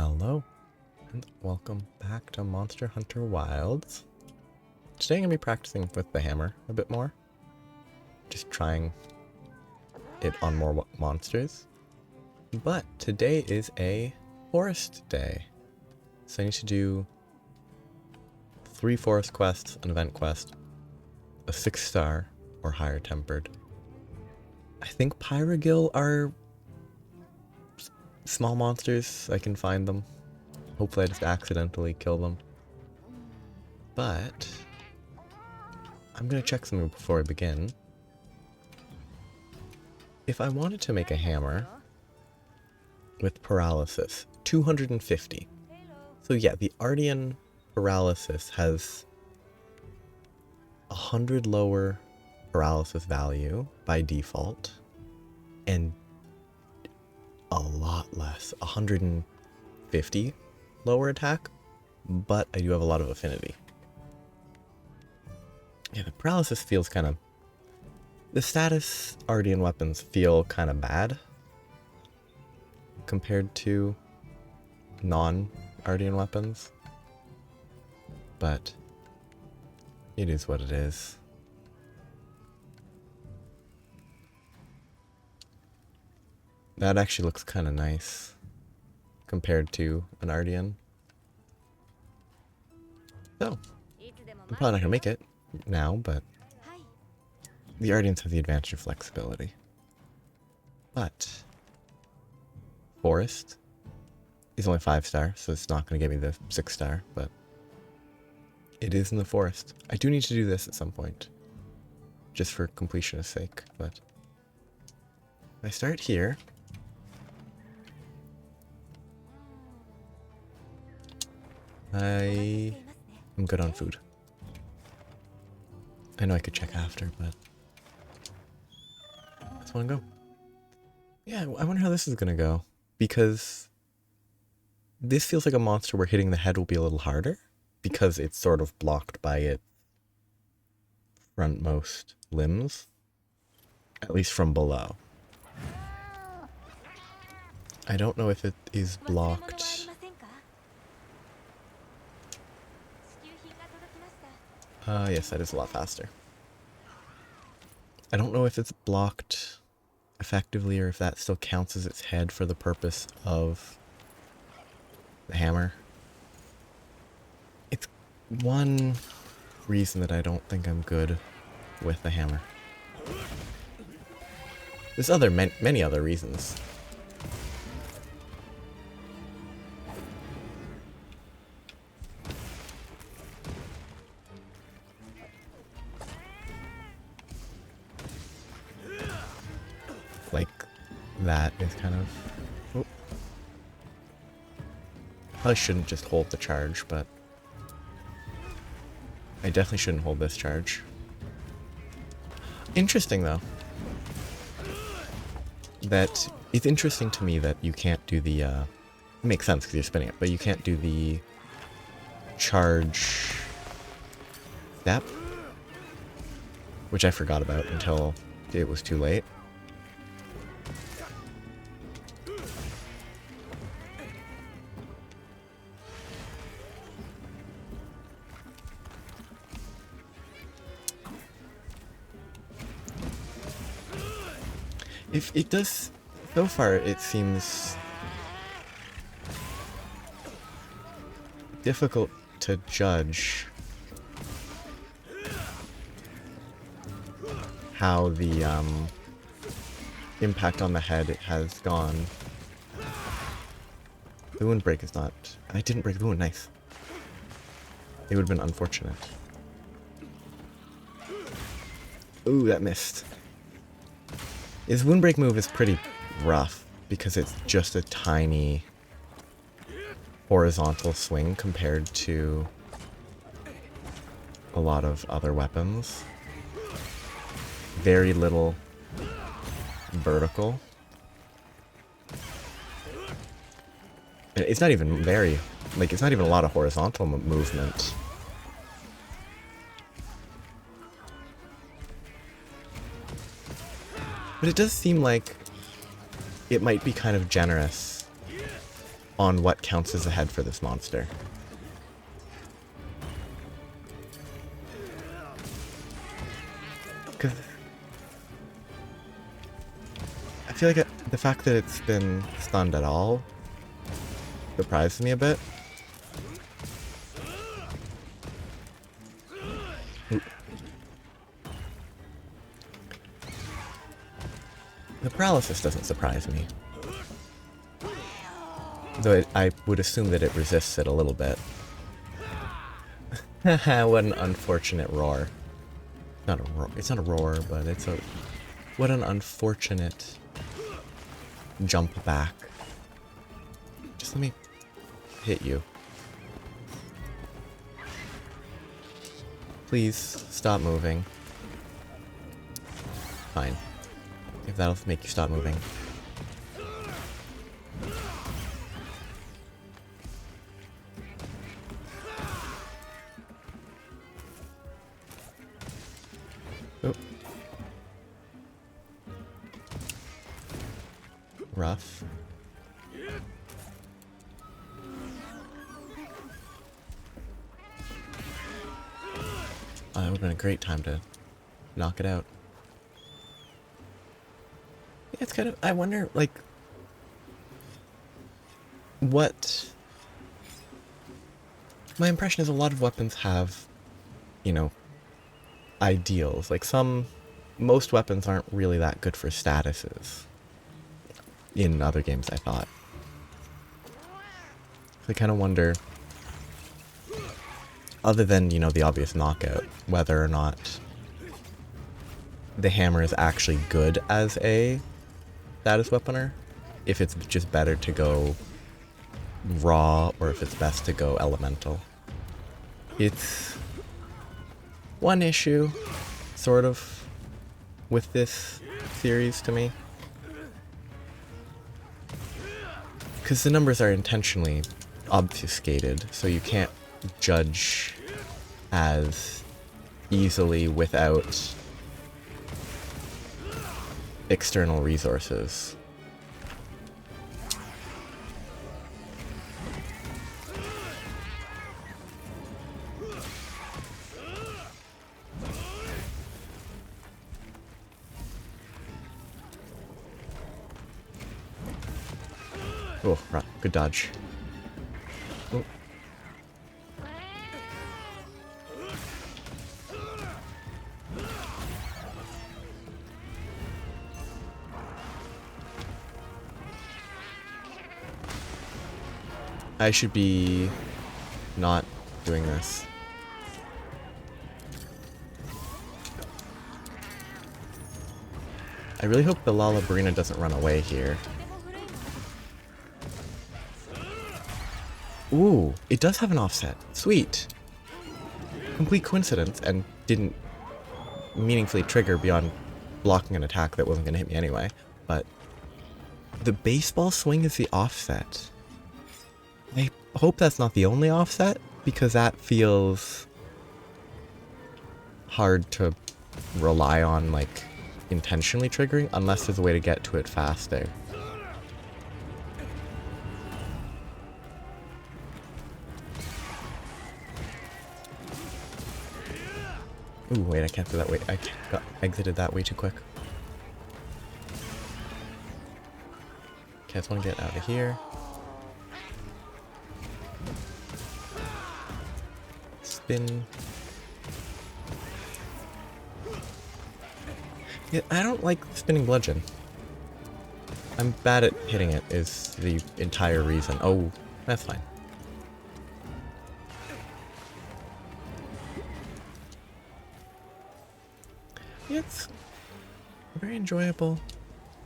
Hello, and welcome back to Monster Hunter Wilds. Today I'm going to be practicing with the hammer a bit more. Just trying it on more monsters. But today is a forest day. So I need to do 3 forest quests, an event quest, a 6-star or higher tempered. I think Pyragil are small monsters. I can find them. Hopefully I just accidentally kill them. But I'm going to check something before I begin. If I wanted to make a hammer with paralysis, 250. So yeah, the Ardean paralysis has 100 lower paralysis value by default and a lot less, 150 lower attack, but I do have a lot of affinity. Yeah, the paralysis feels kind of... The status Ardean weapons feel kind of bad compared to non-Ardean weapons, but it is what it is. That actually looks kind of nice compared to an Ardean. So, I'm probably not going to make it now, but the Ardeans have the advantage of flexibility. But Forest is only 5-star, so it's not going to give me the 6-star, but it is in the forest. I do need to do this at some point, just for completion's sake, but if I start here, I am good on food. I know I could check after, but I just want to go. Yeah, I wonder how this is going to go, because this feels like a monster where hitting the head will be a little harder, because it's sort of blocked by its frontmost limbs, at least from below. I don't know if it is blocked. Yes, that is a lot faster. I don't know if it's blocked effectively or if that still counts as its head for the purpose of the hammer. It's one reason that I don't think I'm good with the hammer. There's many other reasons. Like, that is kind of... Oh. Probably shouldn't just hold the charge, but I definitely shouldn't hold this charge. Interesting, though. That it's interesting to me that you can't do the... it makes sense because you're spinning it, but you can't do the charge step, which I forgot about until it was too late. If it does, so far it seems difficult to judge how the impact on the head has gone. The wound break is not... I didn't break the wound, nice. It would have been unfortunate. Ooh, that missed. His wound break move is pretty rough because it's just a tiny horizontal swing compared to a lot of other weapons. Very little vertical. And it's not even very, like, it's not even a lot of horizontal movement. But it does seem like it might be kind of generous on what counts as a head for this monster. Because I feel like the fact that it's been stunned at all surprised me a bit. Oop. The paralysis doesn't surprise me. Though I would assume that it resists it a little bit. What an unfortunate roar. Not a roar. It's not a roar, but it's a... What an unfortunate jump back. Just let me hit you. Please stop moving. Fine. If that'll make you stop moving. Oh. Rough. That would have been a great time to knock it out. Yeah, it's kind of... I wonder, like... What... My impression is a lot of weapons have, you know, ideals. Like most weapons aren't really that good for statuses. In other games, I thought. I kind of wonder... Other than, you know, the obvious knockout, whether or not the hammer is actually good as a status weaponer, if it's just better to go raw, or if it's best to go elemental. It's one issue, sort of, with this series to me. Because the numbers are intentionally obfuscated, so you can't judge as easily without external resources. Oh, right. Good dodge. Oh. I should be not doing this. I really hope the Lalabrina doesn't run away here. Ooh, it does have an offset. Sweet. Complete coincidence, and didn't meaningfully trigger beyond blocking an attack that wasn't going to hit me anyway. But the baseball swing is the offset. I hope that's not the only offset, because that feels hard to rely on, like, intentionally triggering, unless there's a way to get to it faster. Ooh, wait, I can't do that way. I got exited that way too quick. Okay, I just want to get out of here. Spin. Yeah, I don't like spinning bludgeon. I'm bad at hitting it is the entire reason. Oh, that's fine. It's a very enjoyable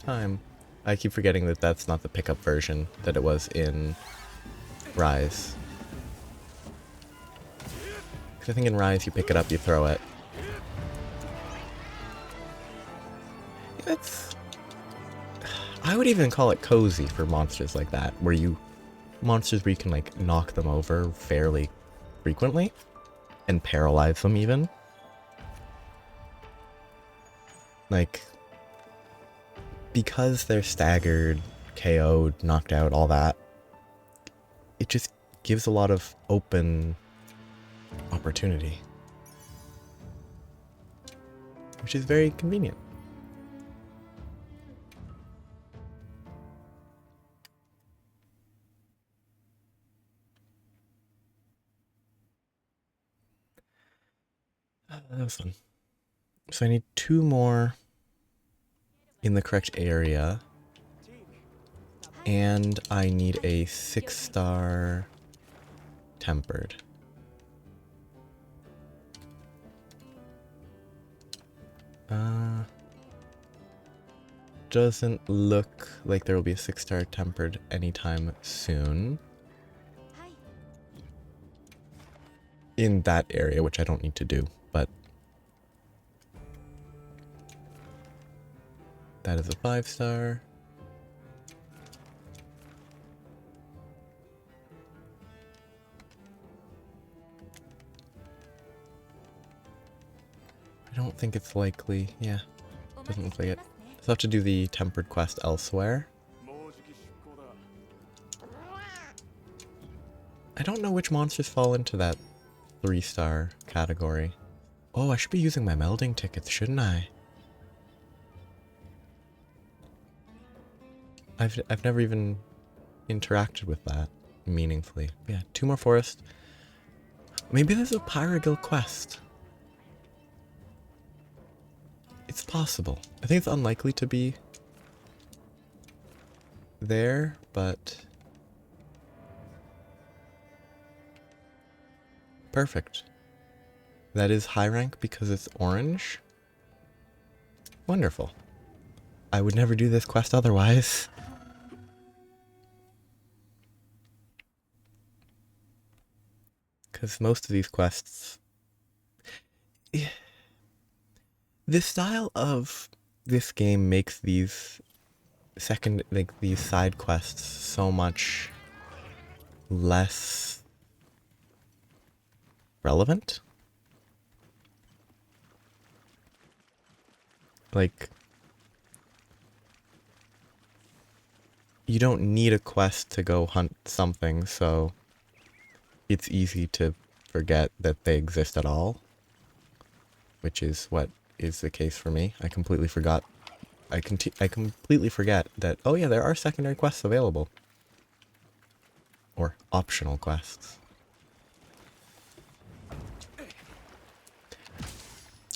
time. I keep forgetting that that's not the pickup version that it was in Rise. Because I think in Rise you pick it up, you throw it. It's... I would even call it cozy for monsters like that, where you... Monsters where you can, like, knock them over fairly frequently, and paralyze them even. Like, because they're staggered, KO'd, knocked out, all that, it just gives a lot of open opportunity, which is very convenient. That was fun. So I need 2 more in the correct area, and I need a 6-star tempered. Doesn't look like there will be a 6-star tempered anytime soon. In that area, which I don't need to do, but that is a 5-star. I don't think it's likely. Yeah, doesn't look like it. So I have to do the tempered quest elsewhere. I don't know which monsters fall into that 3-star category. Oh, I should be using my melding tickets, shouldn't I? I've never even interacted with that meaningfully. Yeah, 2 more forests. Maybe there's a Pyragil quest. It's possible. I think it's unlikely to be there, but perfect. That is high rank because it's orange. Wonderful. I would never do this quest otherwise. Because most of these quests... The style of this game makes these these side quests so much less relevant. Like, you don't need a quest to go hunt something, so it's easy to forget that they exist at all, which is what is the case for me. I completely forgot. I completely forget that, oh yeah, there are secondary quests available. Or optional quests.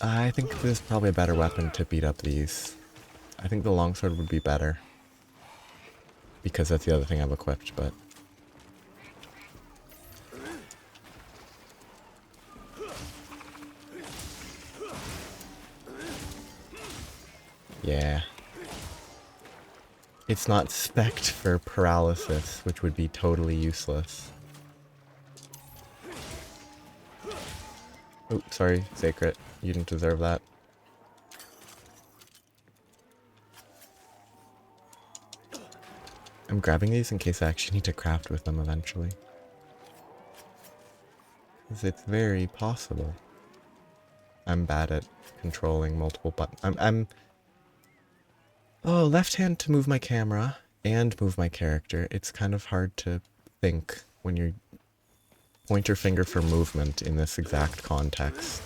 I think this is probably a better weapon to beat up these. I think the longsword would be better. Because that's the other thing I've equipped, but... yeah. It's not spec'd for paralysis, which would be totally useless. Oh, sorry, Sacred. You didn't deserve that. I'm grabbing these in case I actually need to craft with them eventually. Because it's very possible. I'm bad at controlling multiple buttons. Oh, left hand to move my camera and move my character. It's kind of hard to think when you're pointer finger for movement in this exact context.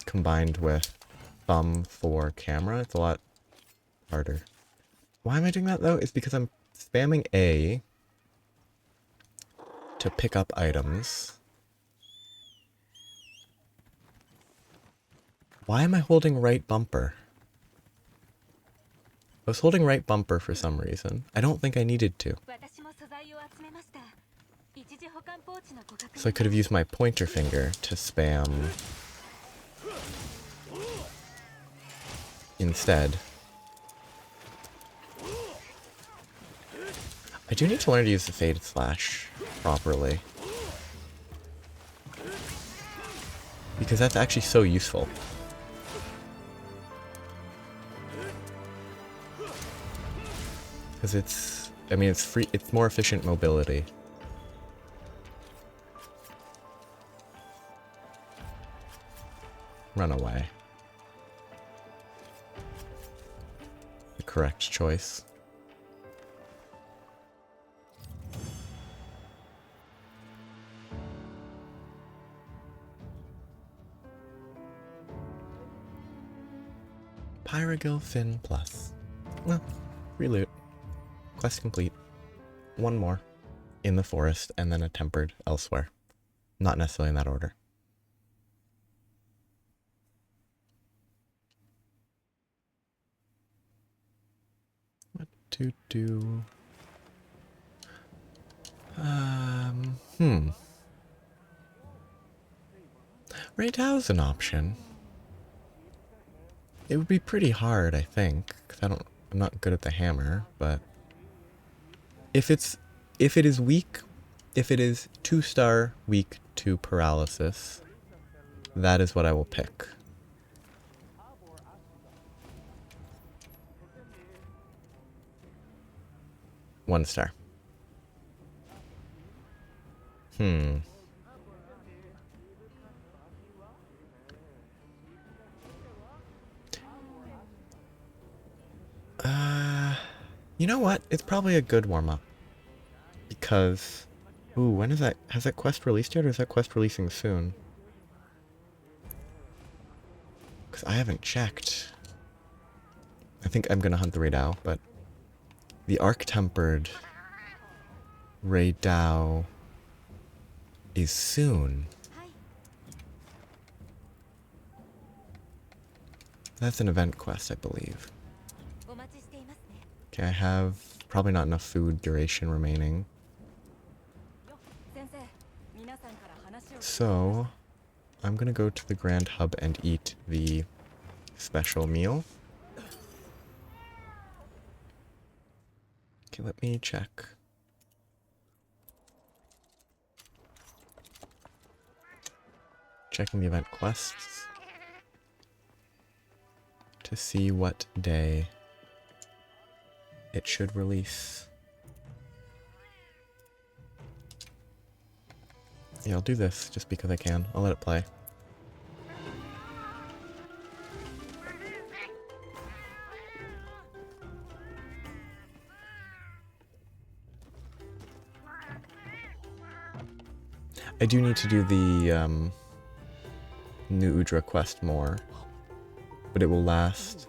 Combined with thumb for camera, it's a lot harder. Why am I doing that though? It's because I'm spamming A to pick up items. Why am I holding right bumper? I was holding right bumper for some reason. I don't think I needed to. So I could have used my pointer finger to spam instead. I do need to learn to use the Faded Slash properly. Because that's actually so useful. Because it's, I mean, it's free, it's more efficient mobility. Run away. The correct choice. Pyrogil Fin Plus. Well, reloot. Quest complete. One more in the forest, and then a tempered elsewhere. Not necessarily in that order. What to do? Raidow's an option. It would be pretty hard, I think, because I'm not good at the hammer, but if it is weak, if it is 2-star weak to paralysis, that is what I will pick. One star. You know what? It's probably a good warm-up. Because... Ooh, when is that? Has that quest released yet, or is that quest releasing soon? Because I haven't checked. I think I'm gonna hunt the Raidou, but... The Arc-Tempered Raidou is soon. That's an event quest, I believe. Okay, I have probably not enough food duration remaining. So, I'm gonna go to the Grand Hub and eat the special meal. Okay, let me check. Checking the event quests to see what day it should release. Yeah, I'll do this just because I can. I'll let it play. I do need to do the New Udra quest more, but it will last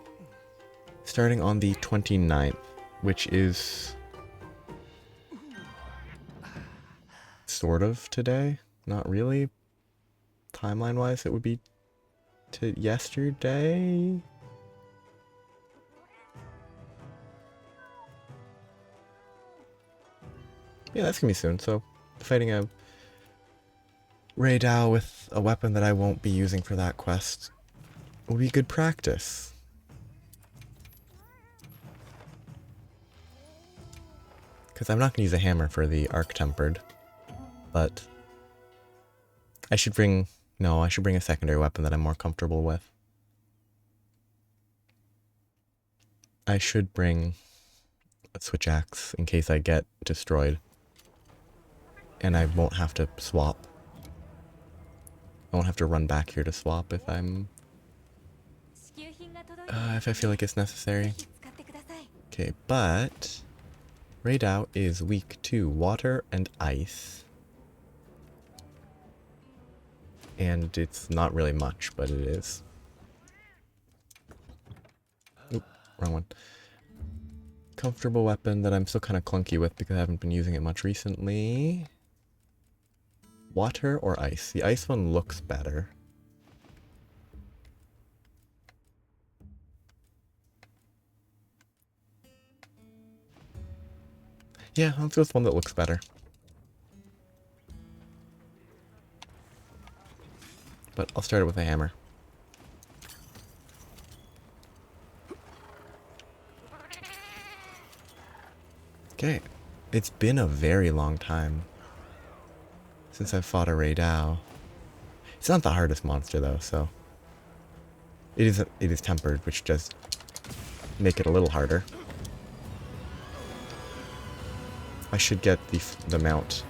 starting on the 29th, which is sort of today. Not really. Timeline-wise, it would be to yesterday. Yeah, that's gonna be soon. So, fighting a Raidou with a weapon that I won't be using for that quest will be good practice. Because I'm not going to use a hammer for the Arc-Tempered, but I should bring a secondary weapon that I'm more comfortable with. I should bring a switch axe in case I get destroyed. And I won't have to swap. I won't have to run back here to swap if I feel like it's necessary. Okay, but Raidou is weak to water and ice. And it's not really much, but it is. Oop, wrong one. Comfortable weapon that I'm still kind of clunky with because I haven't been using it much recently. Water or ice? The ice one looks better. Yeah, let's go with one that looks better. But I'll start it with a hammer. Okay, it's been a very long time since I've fought a Raidou. It's not the hardest monster though, so it is tempered, which does make it a little harder. I should get the mount.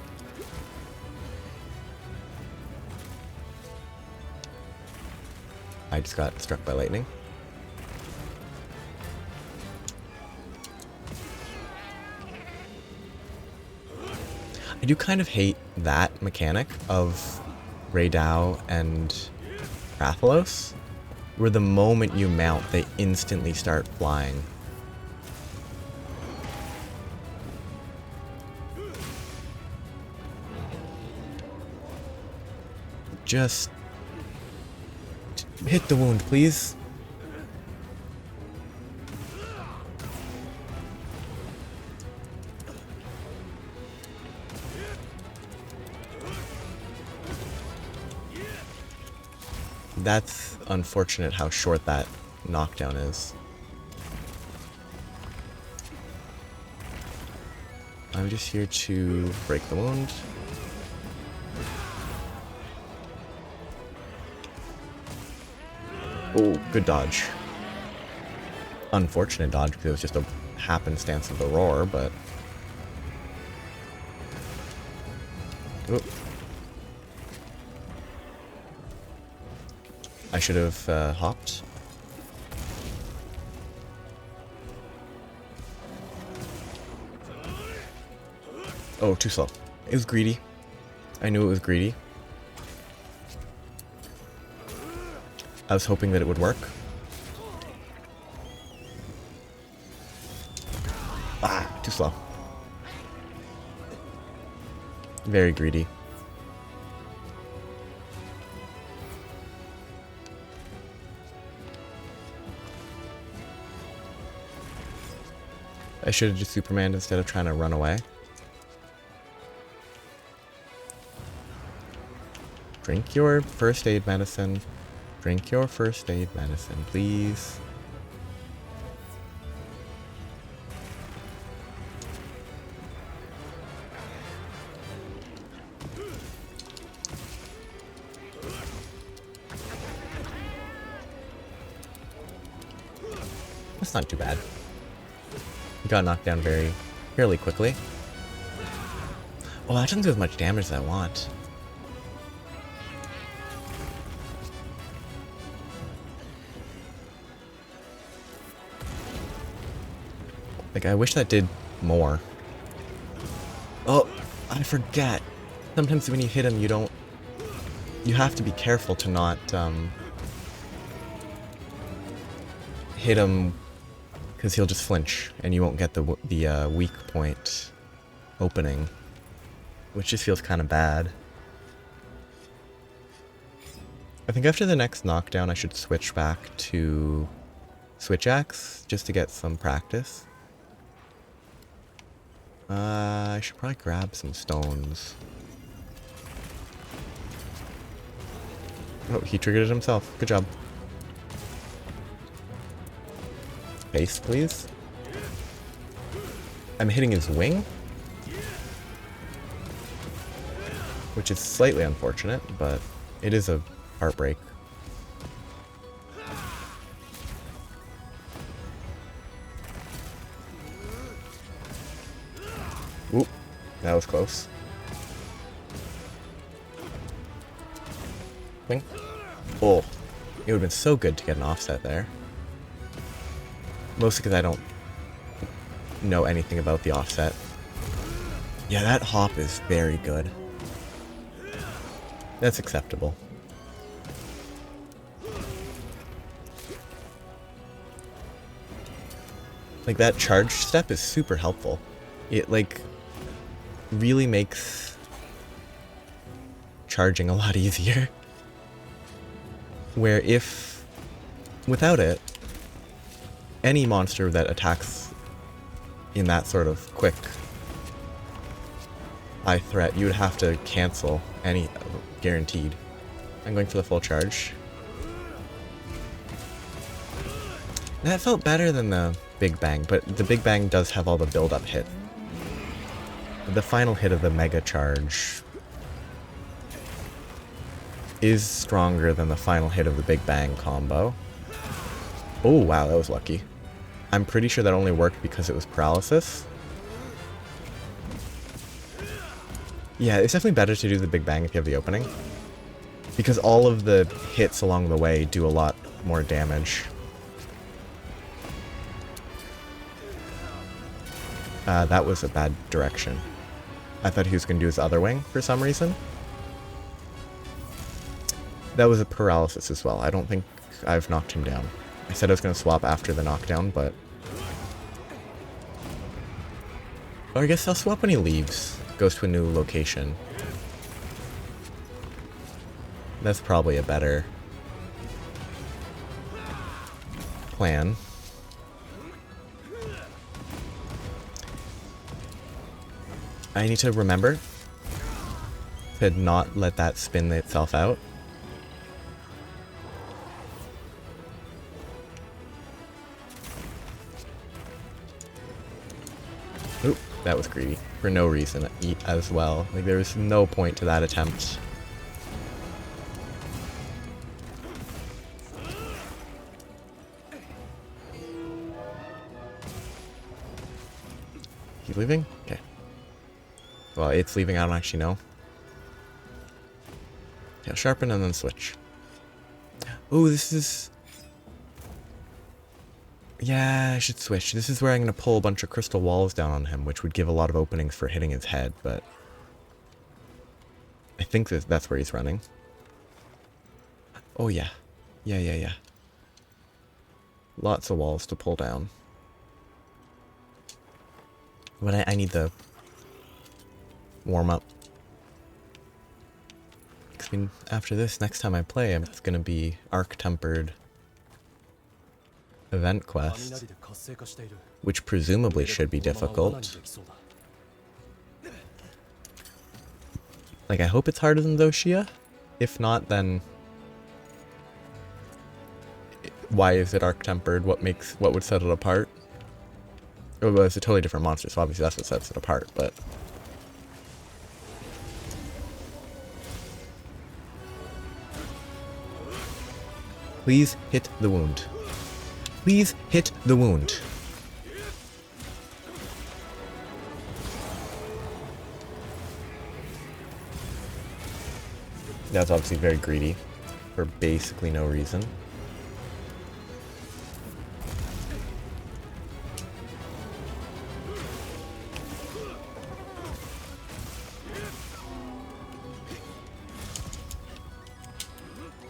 I just got struck by lightning. I do kind of hate that mechanic of Raidou and Rathalos, where the moment you mount, they instantly start flying. Just hit the wound, please. That's unfortunate how short that knockdown is. I'm just here to break the wound. Oh, good dodge. Unfortunate dodge because it was just a happenstance of the roar, but... Ooh. I should have hopped. Oh, too slow. It was greedy. I knew it was greedy. I was hoping that it would work. Ah, too slow. Very greedy. I should have just Supermaned instead of trying to run away. Drink your first aid medicine. Drink your first aid medicine, please. That's not too bad. Got knocked down fairly quickly. Oh, that doesn't do as much damage as I want. Like, I wish that did more. Oh, I forget. Sometimes when you hit him, you have to be careful to not, hit him, because he'll just flinch, and you won't get the weak point opening, which just feels kind of bad. I think after the next knockdown, I should switch back to Switch Axe, just to get some practice. I should probably grab some stones. Oh, he triggered it himself. Good job. Base, please. I'm hitting his wing, which is slightly unfortunate, but it is a heartbreak. Oop, that was close. Wing. Oh, it would have been so good to get an offset there. Mostly because I don't know anything about the offset. Yeah, that hop is very good. That's acceptable. Like, that charge step is super helpful. It, like, really makes charging a lot easier. Where if, without it, any monster that attacks in that sort of quick high threat, you would have to cancel any, guaranteed. I'm going for the full charge. That felt better than the Big Bang, but the Big Bang does have all the build-up hit. The final hit of the Mega Charge is stronger than the final hit of the Big Bang combo. Oh wow, that was lucky. I'm pretty sure that only worked because it was paralysis. Yeah, it's definitely better to do the Big Bang if you have the opening, because all of the hits along the way do a lot more damage. That was a bad direction. I thought he was going to do his other wing for some reason. That was a paralysis as well. I don't think I've knocked him down. I said I was going to swap after the knockdown, but... Or I guess I'll swap when he leaves. Goes to a new location. That's probably a better plan. I need to remember to not let that spin itself out. Oop, that was greedy. For no reason as well. Like, there was no point to that attempt. He's leaving? Okay. Well, it's leaving, I don't actually know. Yeah, sharpen and then switch. Oh, this is... Yeah, I should switch. This is where I'm going to pull a bunch of crystal walls down on him, which would give a lot of openings for hitting his head, but... I think that's where he's running. Oh, yeah. Yeah. Lots of walls to pull down. But I need the warm-up. I mean, after this, next time I play, it's going to be Arc-Tempered event quest, which presumably should be difficult. Like, I hope it's harder than Zoshia. If not, then why is it Arc-Tempered? What would set it apart? Oh, well, it's a totally different monster, so obviously that's what sets it apart, but... Please hit the wound. Please hit the wound. That's obviously very greedy, for basically no reason.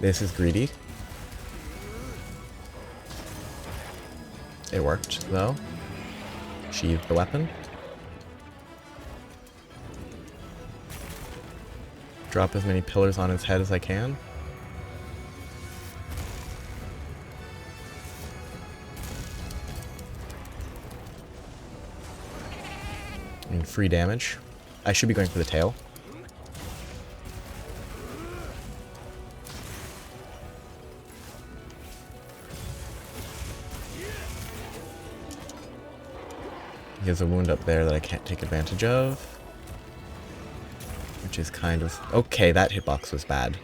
This is greedy. It worked, though. Sheathe the weapon. Drop as many pillars on his head as I can. And free damage. I should be going for the tail. He has a wound up there that I can't take advantage of. Which is kind of... Okay, that hitbox was bad.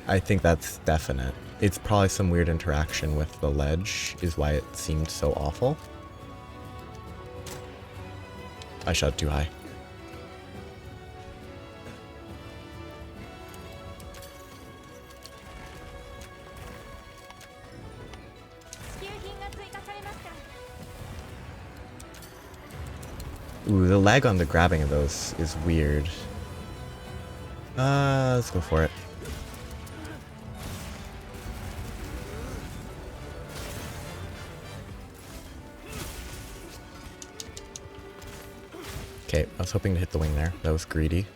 I think that's definite. It's probably some weird interaction with the ledge is why it seemed so awful. I shot too high. Ooh, the lag on the grabbing of those is weird. Let's go for it. Okay, I was hoping to hit the wing there. That was greedy.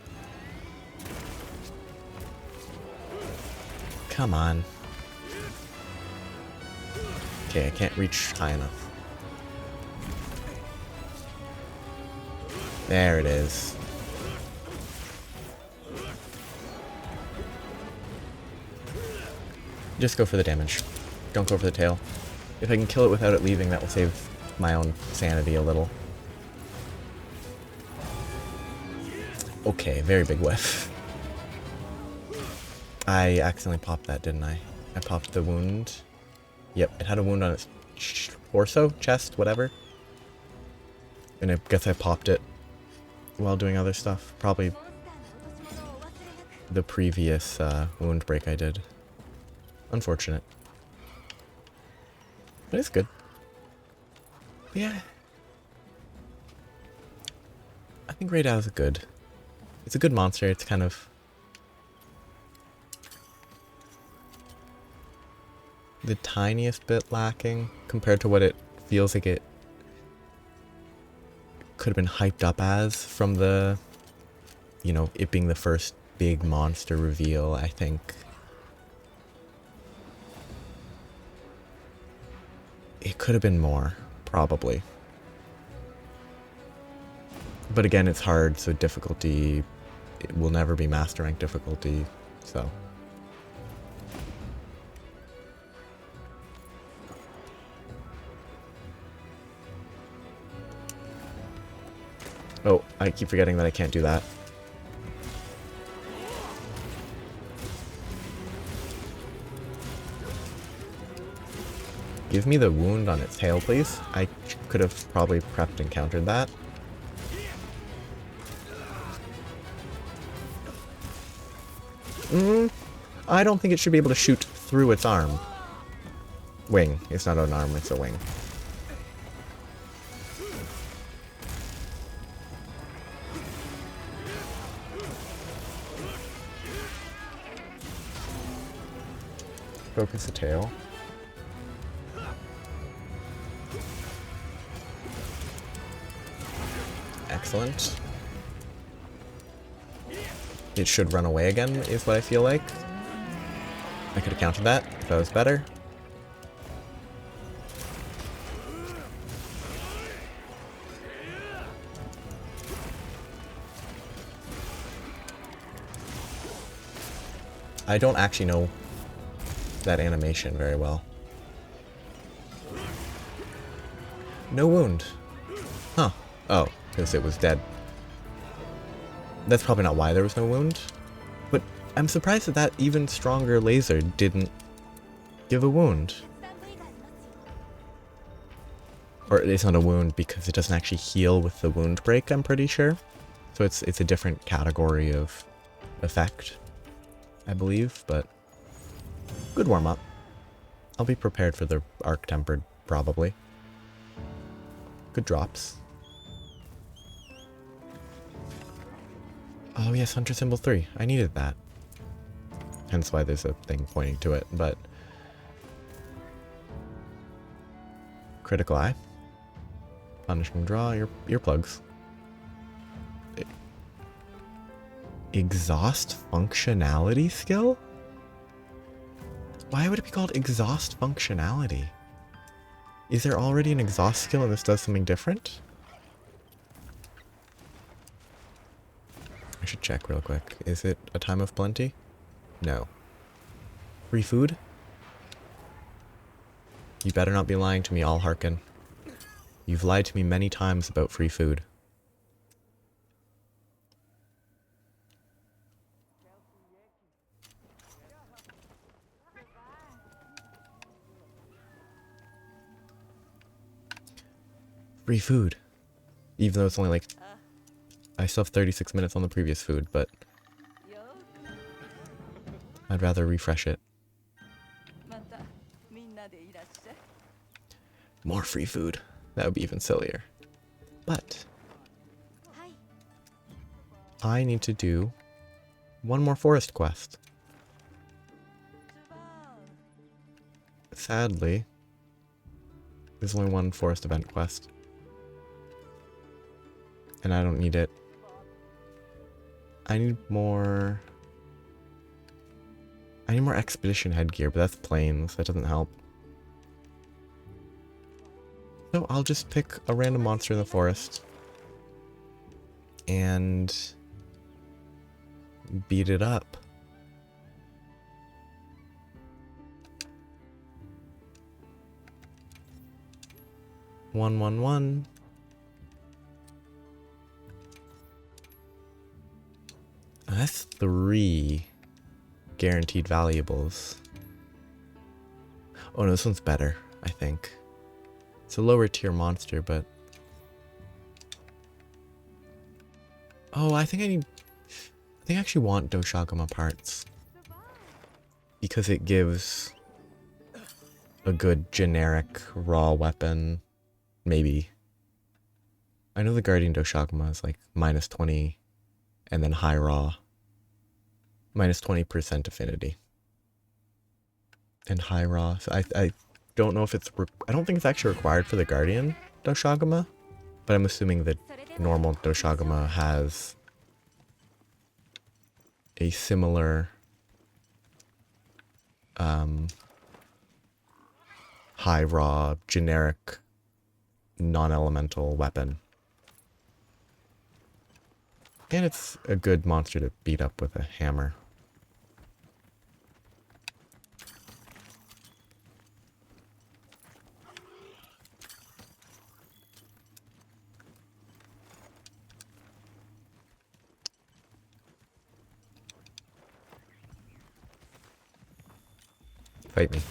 Come on. Okay, I can't reach high enough. There it is. Just go for the damage. Don't go for the tail. If I can kill it without it leaving, that will save my own sanity a little. Okay, very big whiff. I accidentally popped that, didn't I? I popped the wound. Yep, it had a wound on its torso, chest, whatever. And I guess I popped it while doing other stuff. Probably the previous wound break I did. Unfortunate. But it's good. Yeah. I think Raidao is good. It's a good monster. It's kind of... the tiniest bit lacking compared to what it feels like it could have been hyped up as from the, you know, it being the first big monster reveal, I think. It could have been more, probably. But again, it's hard, so difficulty, it will never be master rank difficulty, so. Oh, I keep forgetting that I can't do that. Give me the wound on its tail, please. I could have probably prepped and countered that. I don't think it should be able to shoot through its arm. Wing. It's not an arm, it's a wing. Focus the tail. Excellent. It should run away again, is what I feel like. I could have countered that if that was better. I don't actually know that animation very well. No wound. Huh. Oh, because it was dead. That's probably not why there was no wound. But I'm surprised that that even stronger laser didn't give a wound. Or it's not a wound because it doesn't actually heal with the wound break, I'm pretty sure. So it's a different category of effect, I believe, but good warm-up. I'll be prepared for the arc tempered, probably. Good drops. Oh yes, Hunter Symbol 3. I needed that. Hence why there's a thing pointing to it, but... Critical Eye. Punishing Draw, earplugs. Exhaust Functionality skill? Why would it be called Exhaust Functionality? Is there already an exhaust skill and this does something different? I should check real quick. Is it a time of plenty? No. Free food? You better not be lying to me, all Harkin. You've lied to me many times about free food. Free food. Even though it's only like... I still have 36 minutes on the previous food, but... I'd rather refresh it. More free food. That would be even sillier. But... I need to do one more forest quest. Sadly, there's only one forest event quest. And I don't need it. I need more expedition headgear, but that's plains. That doesn't help. So I'll just pick a random monster in the forest and beat it up. One. That's 3 guaranteed valuables. Oh no, this one's better, I think. It's a lower tier monster, but... Oh, I think I actually want Doshagama parts. Because it gives a good generic raw weapon. Maybe. I know the Guardian Doshagama is like -20 and then high raw. -20% affinity. and high raw. So I don't know if it's... I don't think it's actually required for the Guardian Doshaguma, but I'm assuming that normal Doshaguma has a similar high raw, generic, non-elemental weapon. And it's a good monster to beat up with a hammer. Fight me.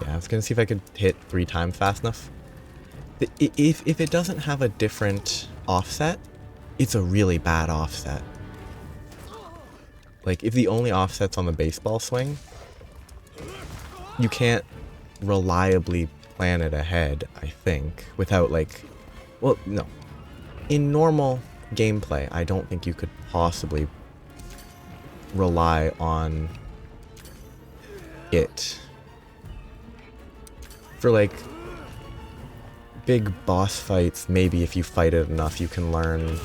Yeah, I was gonna see if I could hit 3 times fast enough. If it doesn't have a different offset, it's a really bad offset. Like, if the only offset's on the baseball swing, you can't reliably plan it ahead, I think, without, like... Well, no. In normal gameplay, I don't think you could possibly rely on it. For, like, big boss fights, maybe if you fight it enough, you can learn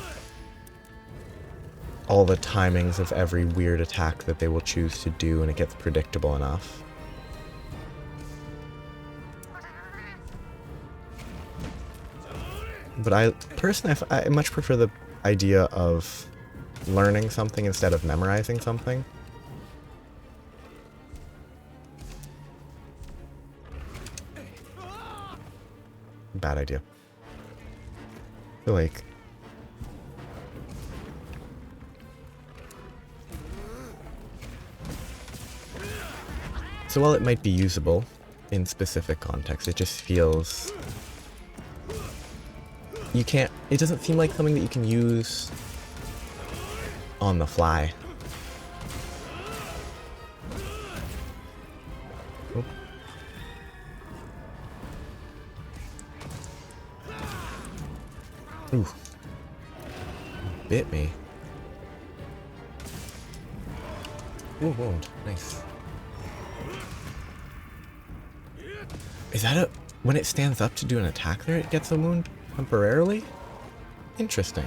all the timings of every weird attack that they will choose to do, and it gets predictable enough. But I personally, I much prefer the idea of learning something instead of memorizing something. Bad idea. I feel like... So while it might be usable in specific contexts, it just feels... You can't... It doesn't seem like something that you can use on the fly. Oh. Ooh. Bit me. Ooh, wound. Nice. Is that a... When it stands up to do an attack there, it gets a wound temporarily? Interesting.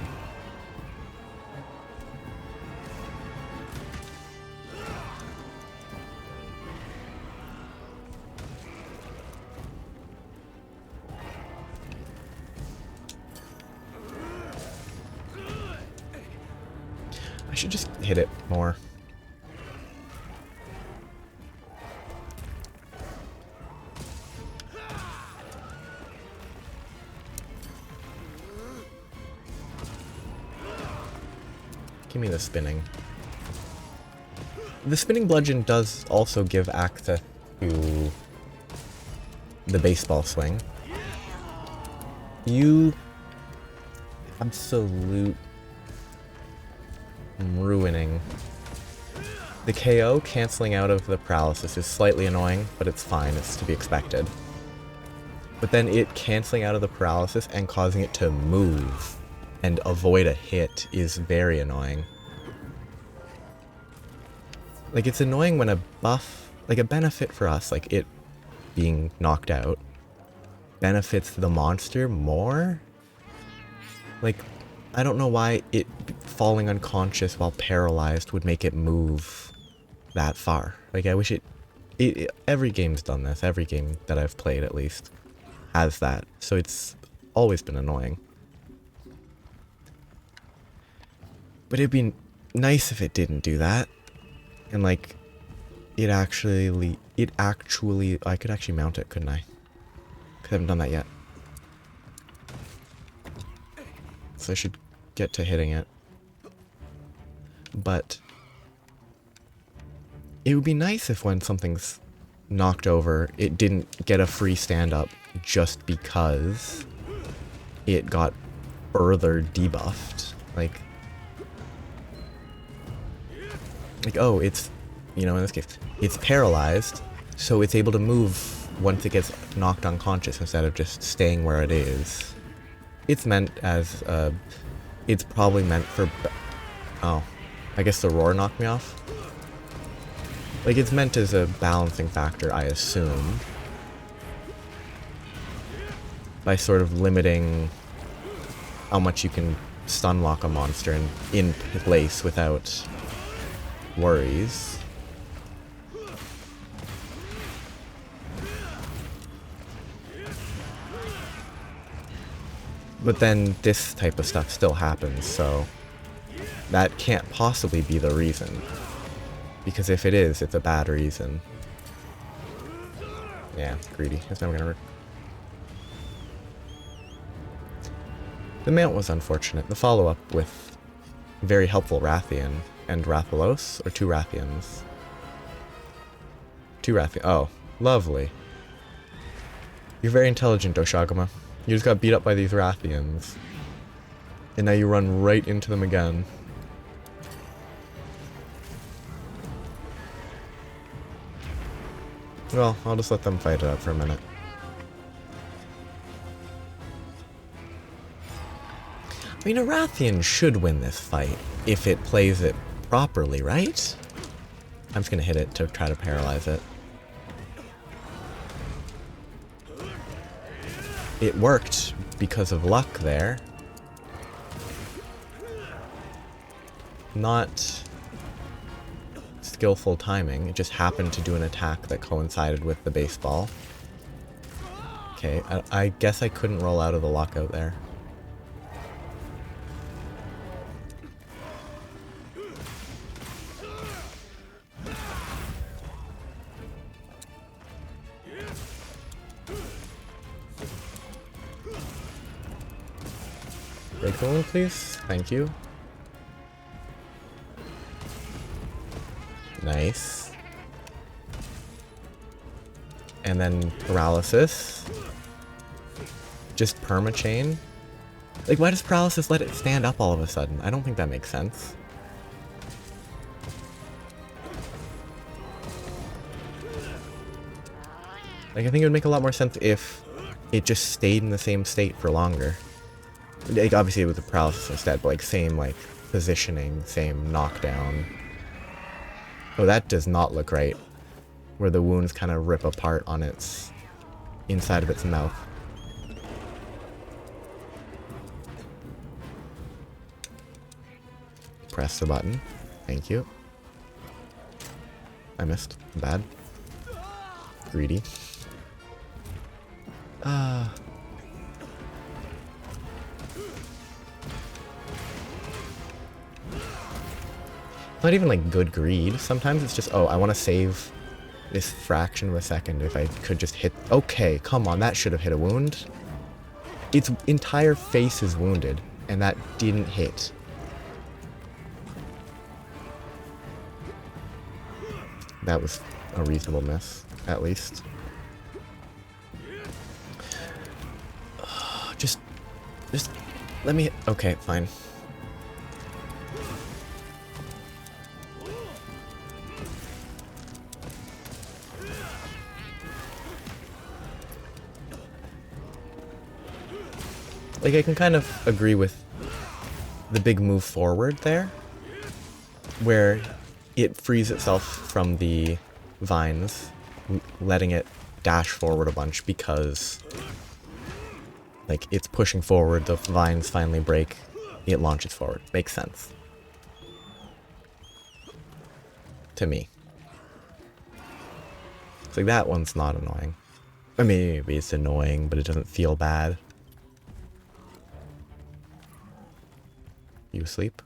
I should just hit it more. Give me the spinning. The spinning bludgeon does also give access to the baseball swing. You absolute ruining. The KO canceling out of the paralysis is slightly annoying, but it's fine, it's to be expected. But then it canceling out of the paralysis and causing it to move and avoid a hit is very annoying. Like, it's annoying when a buff, like a benefit for us, like it being knocked out, benefits the monster more. Like, I don't know why it falling unconscious while paralyzed would make it move that far. Like, I wish every game's done this, every game that I've played at least has that, so it's always been annoying. But it'd be nice if it didn't do that. And like, I could actually mount it, couldn't I? 'Cause I haven't done that yet. So I should get to hitting it. But it would be nice if when something's knocked over, it didn't get a free stand-up just because it got further debuffed. Like, oh, it's, you know, in this case, it's paralyzed, so it's able to move once it gets knocked unconscious instead of just staying where it is. it's meant as, it's probably meant for, oh, I guess the roar knocked me off. Like, it's meant as a balancing factor, I assume. By sort of limiting how much you can stun lock a monster in place without worries. But then this type of stuff still happens, so that can't possibly be the reason. Because if it is, it's a bad reason. Yeah, greedy. It's never gonna work. The mount was unfortunate. The follow-up with very helpful Rathian and Rathalos, or two Rathians. Two Rathian. Oh, lovely. You're very intelligent, Oshagama. You just got beat up by these Rathians. And now you run right into them again. Well, I'll just let them fight it out for a minute. I mean, a Rathian should win this fight if it plays it properly, right? I'm just gonna hit it to try to paralyze it. It worked because of luck there. Not skillful timing. It just happened to do an attack that coincided with the baseball. Okay, I guess I couldn't roll out of the lockout there. Break the wound, please. Thank you. Nice. And then paralysis. Just permachain. Like, why does paralysis let it stand up all of a sudden? I don't think that makes sense. Like, I think it would make a lot more sense if it just stayed in the same state for longer. Like, obviously it was a paralysis instead, but like same like positioning, same knockdown. Oh, that does not look right. Where the wounds kind of rip apart on its inside of its mouth. Press the button. Thank you. I missed. Bad. Greedy. Not even like good greed. Sometimes it's just, oh, I want to save this fraction of a second if I could just hit. Okay, come on, that should have hit a wound. Its entire face is wounded, and that didn't hit. That was a reasonable miss, at least. Just let me. Okay, fine. Like, I can kind of agree with the big move forward there, where it frees itself from the vines, letting it dash forward a bunch because, like, it's pushing forward, the vines finally break, it launches forward. Makes sense. To me. It's like, that one's not annoying. I mean, maybe it's annoying, but it doesn't feel bad. You asleep?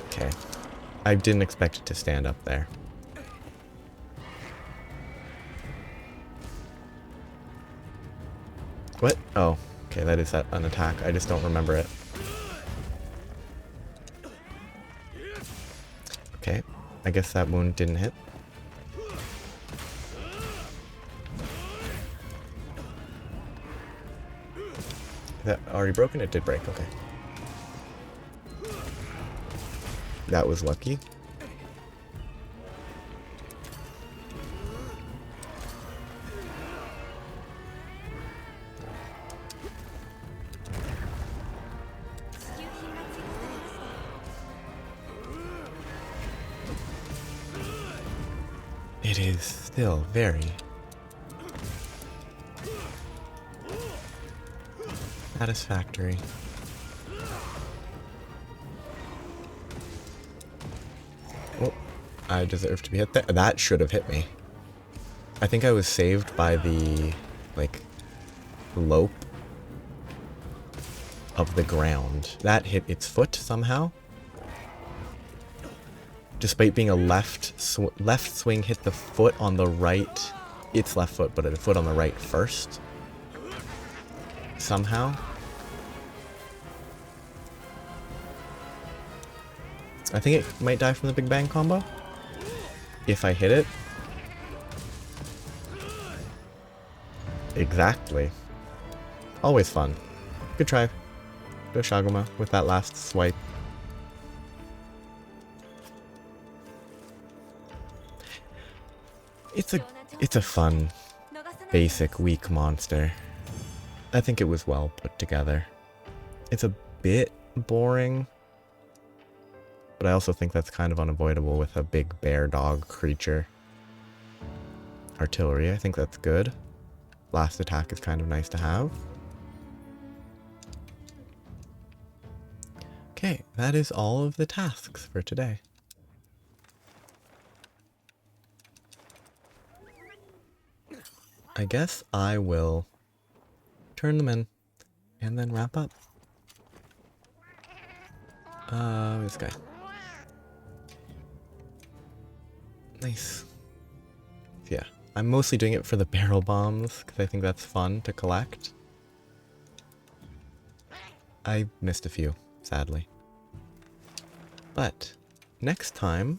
Okay. I didn't expect it to stand up there. What? Oh, okay, that is an attack. I just don't remember it. Okay, I guess that wound didn't hit. That already broken? It did break, okay. That was lucky. it is still very satisfactory. Oh, I deserve to be hit there. That should have hit me. I think I was saved by the, like, lope of the ground. That hit its foot somehow. Despite being a left swing hit the foot on the right, its left foot, but a foot on the right first. Somehow. I think it might die from the Big Bang combo. If I hit it. Exactly. Always fun. Good try. Go Shaguma with that last swipe. It's a fun, basic, weak monster. I think it was well put together. It's a bit boring, but I also think that's kind of unavoidable with a big bear dog creature. Artillery, I think that's good. Last attack is kind of nice to have. Okay, that is all of the tasks for today. I guess I will turn them in and then wrap up. This guy. Nice. Yeah, I'm mostly doing it for the barrel bombs because I think that's fun to collect. I missed a few, sadly. But next time,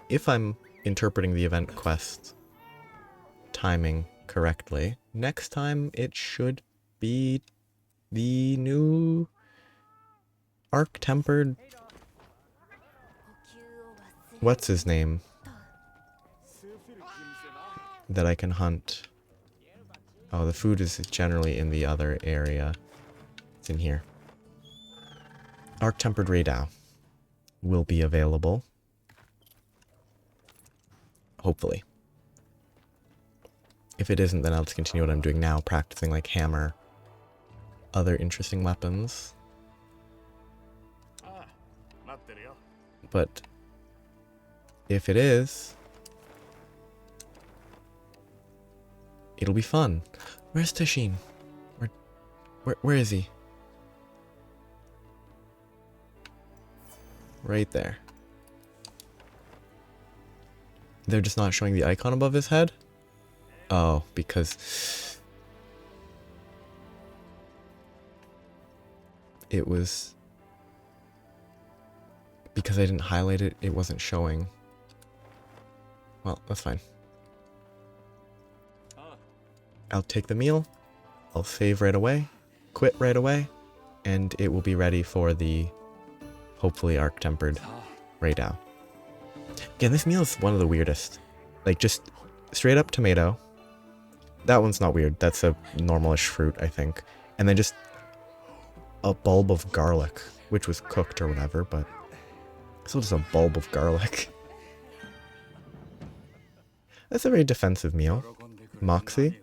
if I'm interpreting the event quest timing correctly, next time it should be the new arc-tempered... What's his name? That I can hunt. Oh, the food is generally in the other area. It's in here. Arc-tempered Raydao will be available. Hopefully. If it isn't, then I'll just continue what I'm doing now, practicing like hammer, other interesting weapons. But if it is, it'll be fun. Where's Tashin? Where is he? Right there. They're just not showing the icon above his head? Oh, because it was... Because I didn't highlight it, it wasn't showing. Well, that's fine. I'll take the meal, I'll save right away, quit right away, and it will be ready for the, hopefully, arc-tempered Raydao. Again, this meal is one of the weirdest. Like, just straight up tomato. That one's not weird. That's a normalish fruit, I think. And then just a bulb of garlic, which was cooked or whatever, but still just a bulb of garlic. That's a very defensive meal. Moxie.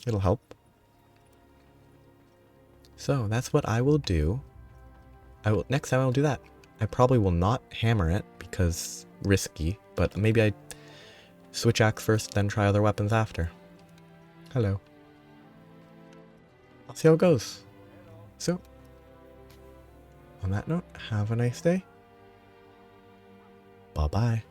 It'll help. So that's what I will do. Next time I will do that. I probably will not hammer it because risky, but maybe I switch axe first, then try other weapons after. Hello. I'll see how it goes. So, on that note, have a nice day. Bye-bye.